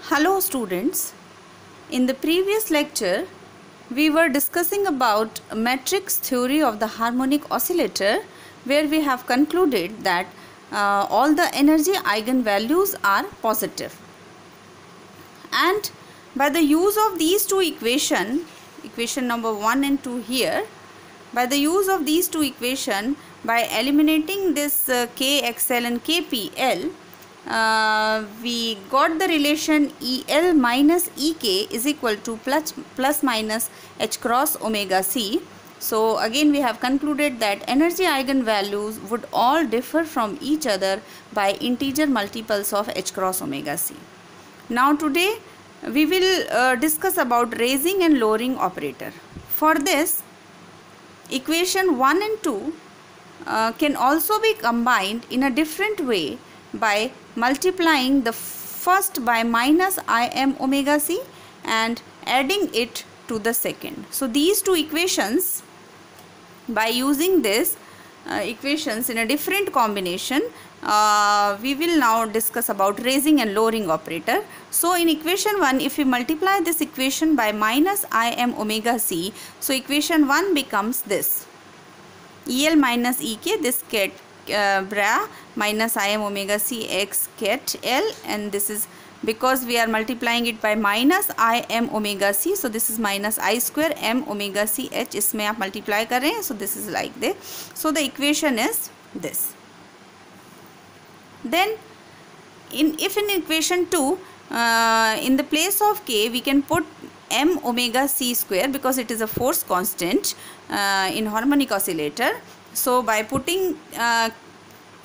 Hello students, in the previous lecture we were discussing about matrix theory of the harmonic oscillator, where we have concluded that all the energy eigenvalues are positive, and by the use of these two equation number 1 and 2 here, by the use of these two equation, by eliminating this kxl and kpl, we got the relation EL minus EK is equal to plus minus h cross omega c. So again we have concluded that energy eigenvalues would all differ from each other by integer multiples of h cross omega c. Now today we will discuss about raising and lowering operator. For this, equation 1 and 2 can also be combined in a different way by multiplying the first by minus Im omega c and adding it to the second. So these two equations, by using this equations in a different combination, we will now discuss about raising and lowering operator. So in equation 1, if we multiply this equation by minus Im omega c, so equation 1 becomes this EL minus EK, this ket bra minus Im omega c x ket L, and this is because we are multiplying it by minus Im omega c, so this is minus I square m omega c h, इसमें आप multiply कर रहे हैं, so this is like this. So the equation is this. Then if in equation 2 in the place of k we can put m omega c square, because it is a force constant in harmonic oscillator. So by putting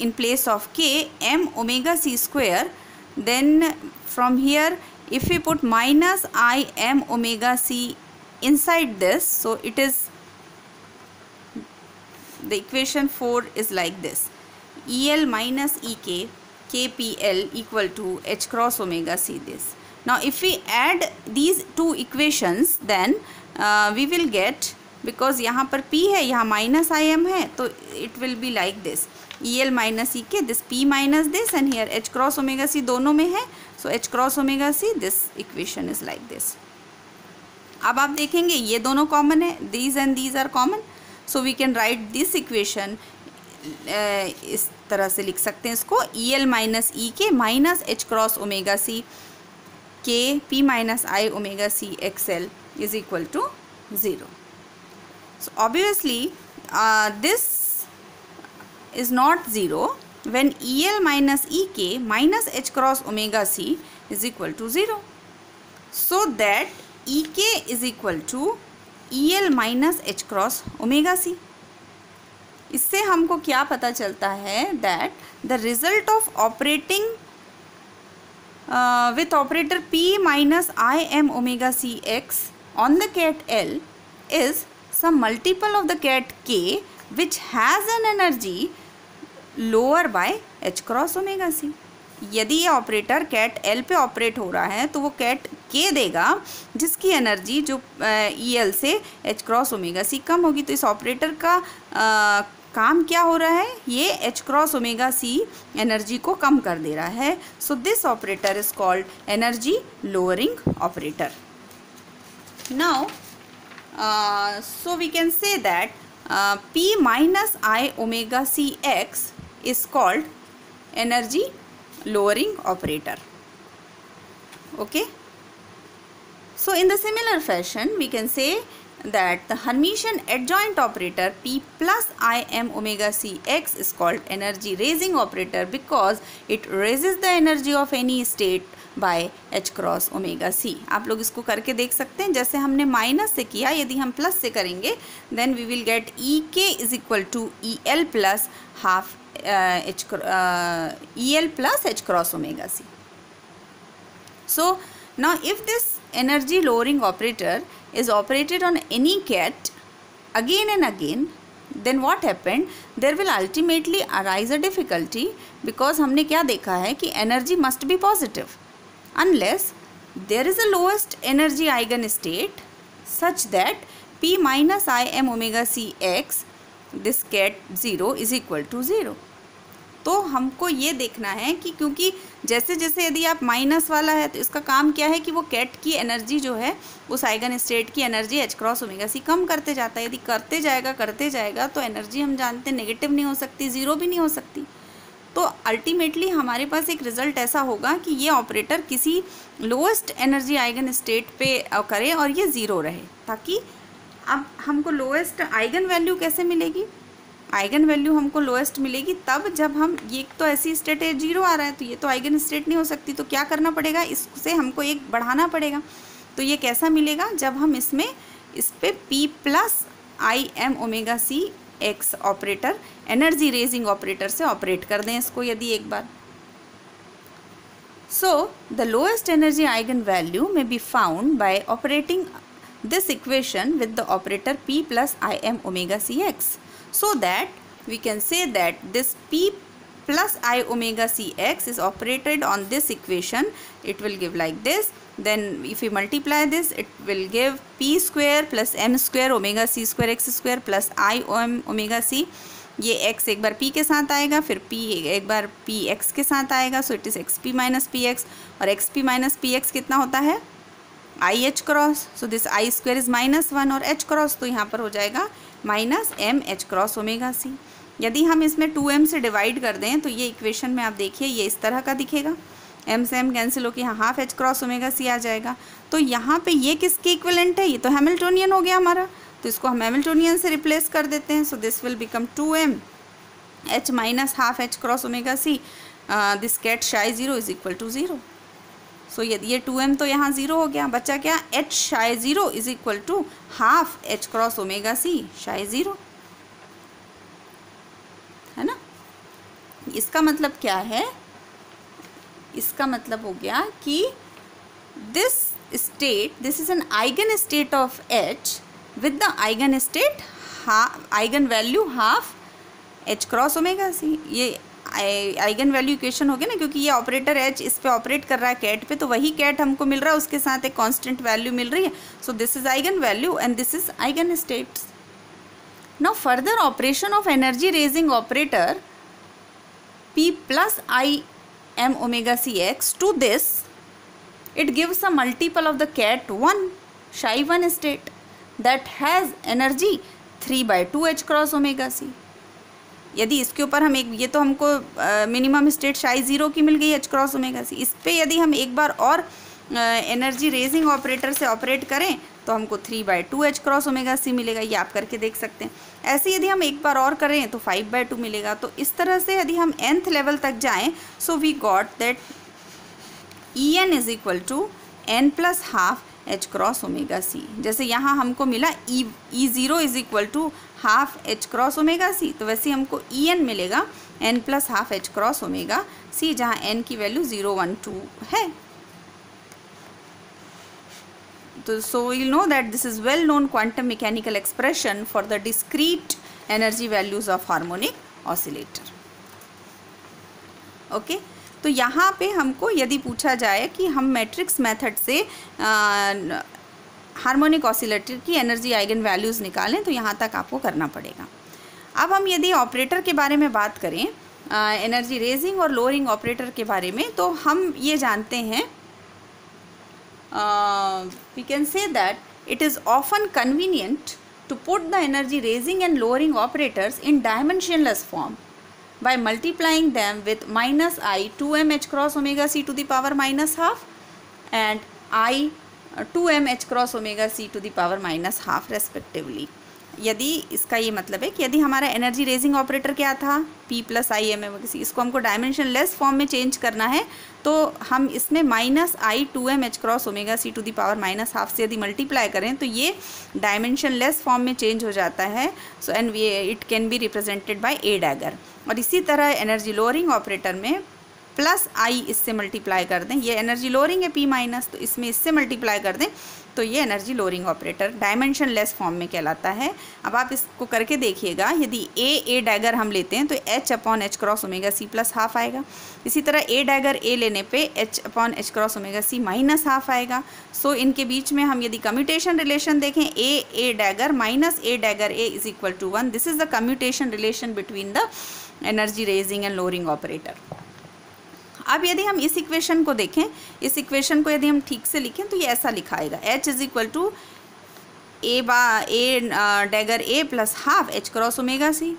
in place of k m omega c square, then from here if we put minus I m omega c inside this, so it is, the equation 4 is like this: EL minus EK kpl equal to h cross omega c this. Now if we add these two equations, then we will get, because यहाँ पर p है, यहाँ minus Im है, तो it will be like this: EL minus EK, this p minus this, and here h cross omega c दोनों में है, so h cross omega c, this equation is like this. अब आप देखेंगे ये दोनों common है, these and these are common, so we can write this equation इस तरह से लिख सकते हैं इसको: EL minus EK minus h cross omega c k p minus I omega c xl is equal to 0. So obviously this is not 0 when EL minus EK minus h cross omega c is equal to 0. So that EK is equal to EL minus h cross omega c. इससे हमको क्या पता चलता है, that the result of operating with operator p minus Im omega c x on the ket L is some multiple of the ket k which has an energy lower by h cross omega c. यदि ये operator cat L पे operate हो रहा है तो वो cat K देगा जिसकी एनर्जी जो EL से h क्रॉस ओमेगा c कम होगी. तो इस ऑपरेटर का काम क्या हो रहा है, ये h cross omega c energy को कम कर दे रहा है. So this operator is called energy lowering operator. Now so we can say that p minus I omega c x is called energy lowering operator. Okay, so in the similar fashion we can say that the Hermitian adjoint operator p plus Im omega c x is called energy raising operator, because it raises the energy of any state by h cross omega c. आप लोग इसको करके देख सकते हैं, जैसे हमने minus से किया, यदि हम प्लस से करेंगे then we will get EK is equal to EL plus half EL plus h cross omega c. So now if this energy lowering operator is operated on any ket again and again, then what happened, there will ultimately arise a difficulty, because हमने क्या देखा है कि energy must be positive unless there is a lowest energy eigenstate such that p minus Im omega c x, this ket 0 is equal to 0. तो हमको ये देखना है कि क्योंकि जैसे जैसे यदि आप माइनस वाला है तो इसका काम क्या है कि वो कैट की एनर्जी जो है उस आइगन स्टेट की energy H cross omega C कम करते जाता है। यदि करते जाएगा तो एनर्जी हम जानते हैं नेगेटिव नहीं हो सकती, ज़ीरो भी नहीं हो सकती। तो अल्टीमेटली हमारे पास एक रिज़ल्ट ऐसा होगा कि ये ऑपरेटर किसी लोएस्ट एनर्जी आइगन स्टेट पे करे और ये ज़ीरो रहे, ताकि अब हमको लोएस्ट आइगन वैल्यू कैसे मिलेगी? आइगन वैल्यू हमको लोएस्ट मिलेगी तब जब हम, ये तो ऐसी स्टेट है जीरो आ रहा है तो ये तो आइगन स्टेट नहीं हो सकती, तो क्या करना पड़ेगा, इससे हमको एक बढ़ाना पड़ेगा। तो ये कैसा मिलेगा? जब हम इसमें इस पर P plus I am omega C X operator energy raising operator से ऑपरेट कर दें इसको यदि एक बार। So the lowest energy eigenvalue may be found by operating this equation with the operator p plus im omega cx, so that we can say that this p plus I omega cx is operated on this equation. It will give like this. Then if we multiply this, it will give p square plus m square omega c square x square plus I m omega c. ये x एक बार p के साथ आएगा, फिर p एक बार p x के साथ आएगा, so it is xp minus px, और xp minus px कितना होता है? I h cross, so this i square is -1 और एच क्रॉस तो यहाँ पर हो जाएगा minus m h cross omega c. यदि हम इसमें 2m से डिवाइड कर दें तो ये इक्वेशन में आप देखिए ये इस तरह का दिखेगा, m से m कैंसिल होकर यहाँ half H cross omega C आ जाएगा। तो यहाँ पे ये किसके इक्विवेलेंट है? ये तो हैमिल्टोनियन हो गया हमारा, तो इसको हम हैमिल्टोनियन से रिप्लेस कर देते हैं। So this will become 2m h minus half H cross omega c, this ket psi 0 is equal to 0। सो यदि ये 2m तो यहाँ 0 हो गया, बचा क्या? h psi 0 is equal to half h cross omega c psi 0, है ना। इसका मतलब क्या है? इसका मतलब हो गया कि this state, this is an eigenstate of h with the eigenstate eigenvalue half h cross omega c. ये आइगन वैल्यू इक्वेशन हो गया ना, क्योंकि ये ऑपरेटर एच इस पे ऑपरेट कर रहा है कैट पे, तो वही कैट हमको मिल रहा है, उसके साथ एक कांस्टेंट वैल्यू मिल रही है। So this is eigenvalue and this is eigenstates. Now further operation of energy raising operator p plus I am omega C x to this, it gives a multiple of the ket 1 psi 1 state that has energy 3/2 h cross omega c. यदि इसके ऊपर हम एक, ये तो हमको minimum state शाई 0 की मिल गई एच क्रॉस ओमेगा सी, इस पे यदि हम एक बार और एनर्जी रेजिंग ऑपरेटर से ऑपरेट करें तो हमको 3/2 एच क्रॉस ओमेगा सी मिलेगा। ये आप करके देख सकते हैं। ऐसे यदि हम एक बार और करें तो 5/2 मिलेगा। तो इस तरह से यदि हम nth लेवल तक जाएं, so we got that En is equal to n plus half H cross omega c. जैसे यहाँ हमको मिला E0 is equal to half H cross omega c, तो वैसे हमको En मिलेगा n plus half H cross omega c, जहाँ n की वैल्यू 0, 1, 2 है। तो so we'll know that this is well known quantum mechanical expression for the discrete energy values of harmonic oscillator. Okay तो यहाँ पे हमको यदि पूछा जाए कि हम मैट्रिक्स मेथड से हार्मोनिक ऑसिलेटर की एनर्जी आइगन वैल्यूज़ निकालें, तो यहाँ तक आपको करना पड़ेगा। अब हम यदि ऑपरेटर के बारे में बात करें, एनर्जी रेजिंग और लोअरिंग ऑपरेटर के बारे में, तो हम ये जानते हैं, we can say that it is often convenient to put the energy raising and lowering operators in dimensionless form by multiplying them with minus I 2m h cross omega c to the power minus half and I 2m h cross omega c to the power minus half respectively. यदि इसका ये मतलब है कि यदि हमारा energy raising operator क्या था, P प्लस आई एम एम, इसको हमको डायमेंशन लेस फॉर्म में चेंज करना है, तो हम इसमें minus i 2m h cross omega c to the power minus half से यदि मल्टीप्लाई करें तो ये डायमेंशन लेस फॉर्म में चेंज हो जाता है। So and it can be represented by a dagger. और इसी तरह एनर्जी लोअरिंग ऑपरेटर में प्लस आई इससे मल्टीप्लाई कर दें, ये एनर्जी लोअरिंग है P माइनस, तो इसमें इससे मल्टीप्लाई कर दें तो ये energy lowering operator dimension less form में कहलाता है। अब आप इसको करके देखिएगा, यदि ए डैगर हम लेते हैं तो H upon h cross omega c plus half आएगा। इसी तरह ए डैगर ए लेने पे H upon h cross omega c minus half आएगा। सो इनके बीच में हम यदि कम्यूटेशन रिलेशन देखें, A dagger minus A dagger A is equal to 1, this is the commutation relation between the energy raising and lowering operator. अब यदि हम इस इक्वेशन को देखें, इस इक्वेशन को यदि हम ठीक से लिखें तो ये ऐसा लिखाएगा, H is equal to a dagger a plus half H cross omega c.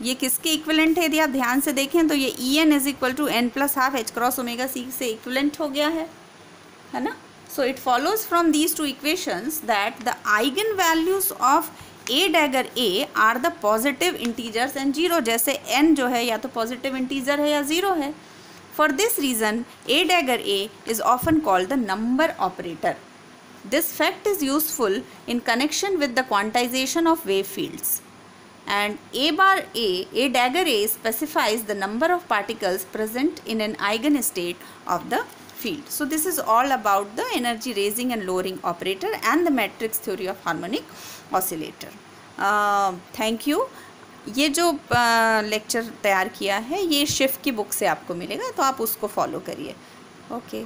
ये किसके इक्विवेलेंट है? यदि आप ध्यान से देखें तो ये En is equal to n plus half H cross omega c से इक्विवेलेंट हो गया है ना। So it follows from these two equations that the eigenvalues of a dagger a are the positive integers and zero. जैसे n जो है या तो पॉजिटिव इंटीजर है या ज़ीरो है। For this reason, A dagger A is often called the number operator. This fact is useful in connection with the quantization of wave fields. And A dagger A specifies the number of particles present in an eigenstate of the field. So this is all about the energy raising and lowering operator and the matrix theory of harmonic oscillator. Thank you. ये जो lecture तैयार किया है ये Schiff की book से आपको मिलेगा, तो आप उसको फॉलो करिए। ओके।